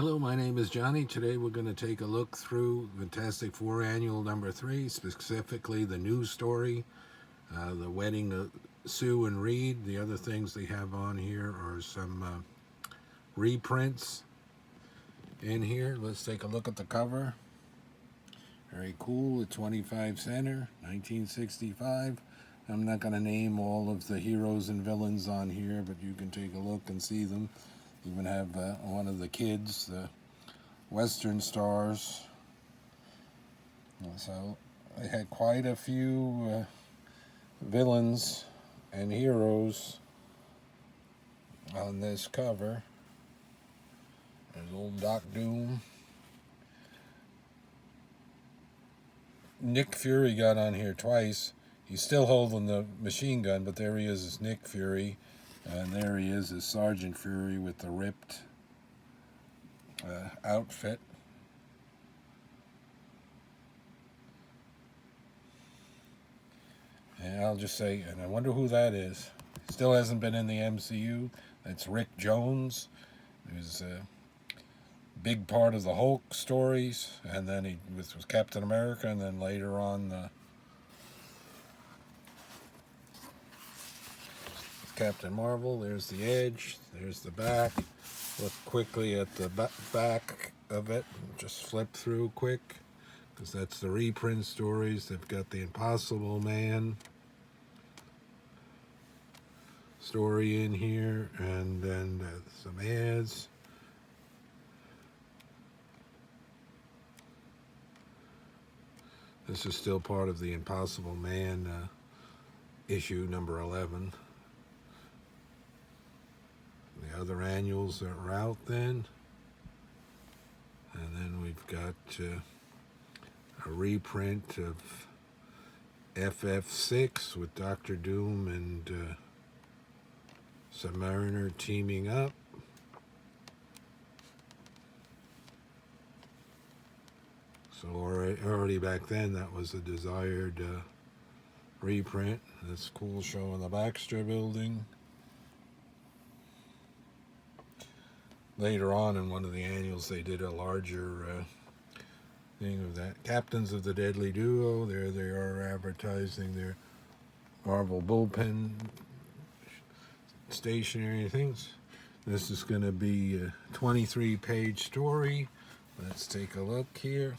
Hello, my name is Johnny. Today we're going to take a look through Fantastic Four Annual number 3, specifically the news story, the wedding of Sue and Reed. The other things they have on here are some reprints in here. Let's take a look at the cover. Very cool, a 25 center, 1965. I'm not going to name all of the heroes and villains on here, but you can take a look and see them. Even have one of the kids, the Western stars. So I had quite a few villains and heroes on this cover. There's old Doc Doom. Nick Fury got on here twice. He's still holding the machine gun, but there he is as Nick Fury. And there he is as Sergeant Fury with the ripped outfit. And I'll just say, and I wonder who that is. Still hasn't been in the MCU. That's Rick Jones. He was a big part of the Hulk stories, and then he was Captain America, and then later on Captain Marvel. There's the edge, there's the back. Look quickly at the back of it, just flip through quick, because that's the reprint stories. They've got the Impossible Man story in here, and then some ads. This is still part of the Impossible Man issue number 11. The other annuals that are out then. And then we've got a reprint of FF6 with Dr. Doom and Submariner teaming up. So already back then that was a desired reprint. That's cool, showing the Baxter Building. Later on in one of the annuals they did a larger thing of that. Captains of the Deadly Duo, there they are advertising their Marvel bullpen stationery things. This is going to be a 23-page story. Let's take a look here.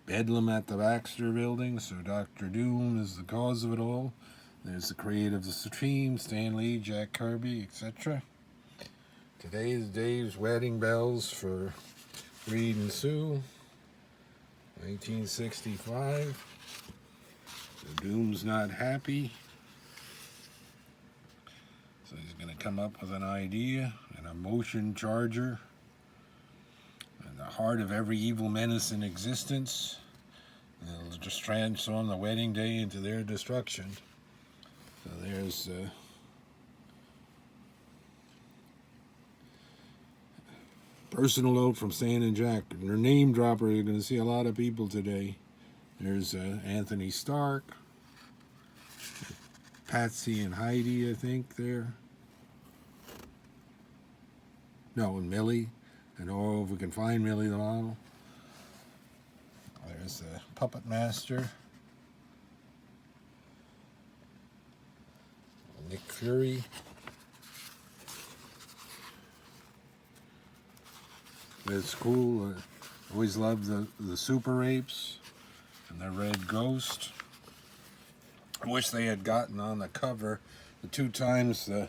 Bedlam at the Baxter Building, so Dr. Doom is the cause of it all. There's the creatives of the team, Stan Lee, Jack Kirby, etc. Today's Dave's wedding bells for Reed and Sue, 1965. So Doom's not happy. So he's going to come up with an idea and a motion charger. In the heart of every evil menace in existence. It'll just transform the wedding day into their destruction. So there's personal note from Stan and Jack. Their name dropper, you're going to see a lot of people today. There's Anthony Stark, Patsy and Heidi, I think, there. No, and Millie. And oh, if we can find Millie the model. There's the Puppet Master. Nick Fury. It's cool. Always loved the Super Apes and the Red Ghost. I wish they had gotten on the cover the two times the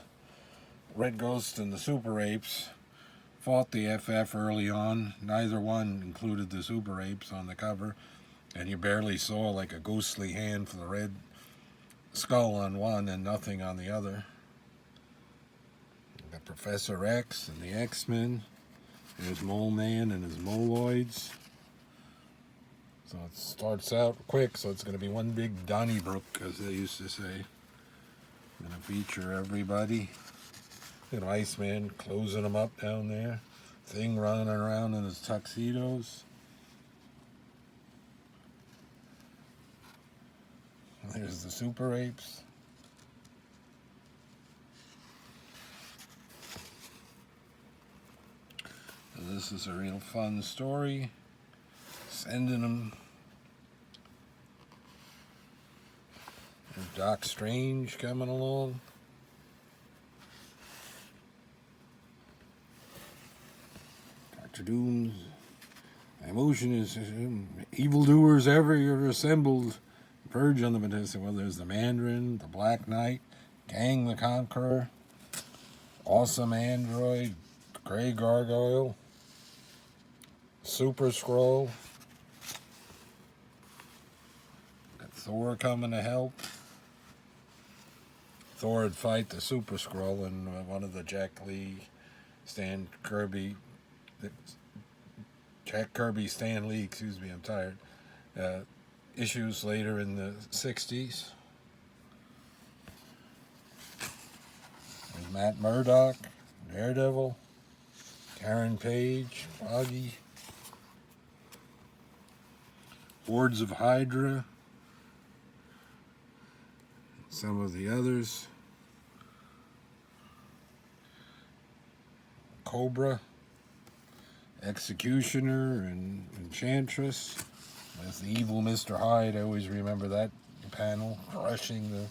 Red Ghost and the Super Apes fought the FF early on. Neither one included the Super Apes on the cover, and you barely saw like a ghostly hand for the Red Skull on one and nothing on the other. Got Professor X and the X-Men. There's Mole Man and his Moloids. So it starts out quick, so it's going to be one big Donnybrook, as they used to say. Going to feature everybody. Look at Iceman closing them up down there. Thing running around in his tuxedos. There's the Super Apes. this is a real fun story. Sending them. There's Doc Strange coming along. Dr. Doom's emotion is evildoers ever assembled. Purge on the Bethesda. Well, there's the Mandarin, the Black Knight, Kang the Conqueror, Awesome Android, Grey Gargoyle, Super Skrull. Got Thor coming to help. Thor would fight the Super Skrull in one of the Jack Kirby, Stan Lee, excuse me, I'm tired, issues later in the 60s. There's Matt Murdock, Daredevil, Karen Page, Foggy, Hordes of Hydra, some of the others, Cobra, Executioner, and Enchantress. That's the evil Mr. Hyde. I always remember that panel, crushing the...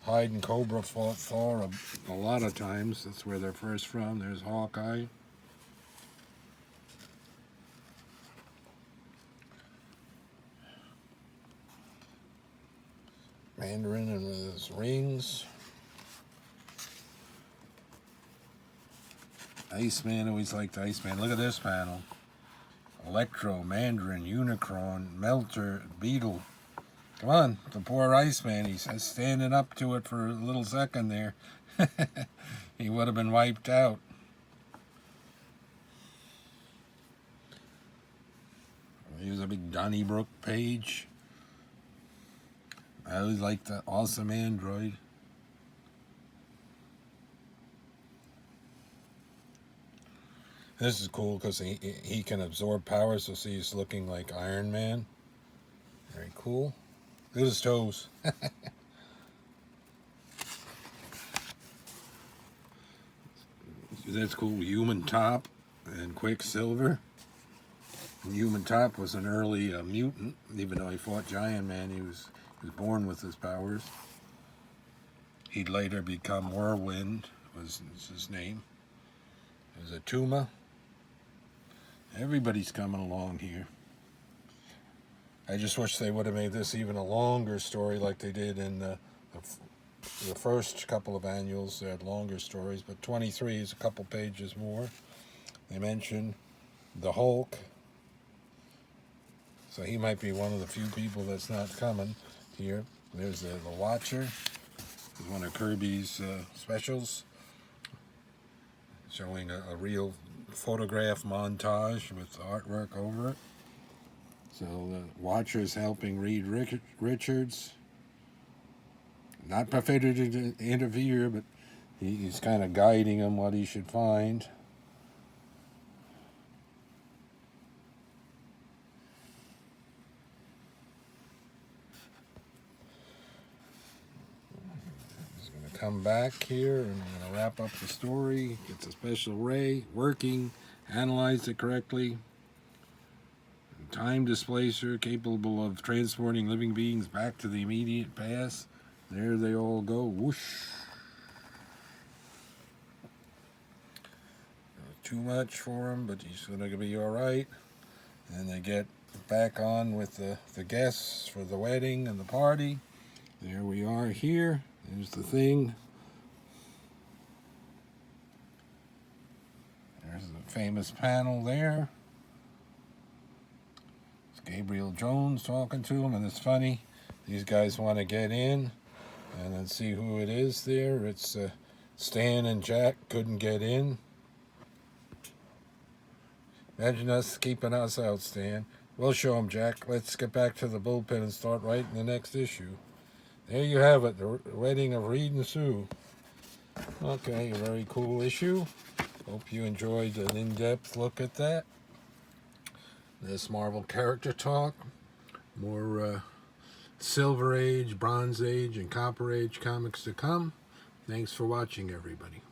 Hyde and Cobra fought Thor a lot of times. That's where they're first from. There's Hawkeye. Mandarin and his rings. Iceman, always liked Iceman. Look at this panel. Electro, Mandarin, Unicron, Melter, Beetle. Come on, the poor Iceman. He's standing up to it for a little second there. He would have been wiped out. Here's a big Donnybrook page. I always liked the Awesome Android. This is cool because he can absorb power, so see, he's looking like Iron Man. Very cool. Look at his toes. That's cool. Human Top and Quicksilver. Human Top was an early mutant, even though he fought Giant Man. He was born with his powers. He'd later become Whirlwind, was his name. There's a Tuma. Everybody's coming along here. I just wish they would have made this even a longer story like they did in the first couple of annuals. They had longer stories, but 23 is a couple pages more. They mentioned the Hulk. So he might be one of the few people that's not coming here. There's the Watcher. It's one of Kirby's specials, showing a real photograph montage with artwork over it. So the Watcher's helping Reed Richards. Not permitted to interfere, but he's kind of guiding him what he should find. He's going to come back here and I'm going to wrap up the story. Gets a special ray working, analyze it correctly. Time displacer capable of transporting living beings back to the immediate past. There they all go. Whoosh. Too much for him, but he's going to be all right. And they get back on with the guests for the wedding and the party. There we are here. There's the thing. There's the famous panel there. Gabriel Jones talking to him, and it's funny, these guys want to get in and then see who it is there. It's Stan and Jack couldn't get in. Imagine us keeping us out, Stan. We'll show them, Jack. Let's get back to the bullpen and start writing the next issue. There you have it, the wedding of Reed and Sue. Okay, a very cool issue. Hope you enjoyed an in-depth look at that. This Marvel character talk, more Silver Age, Bronze Age, and Copper Age comics to come. Thanks for watching, everybody.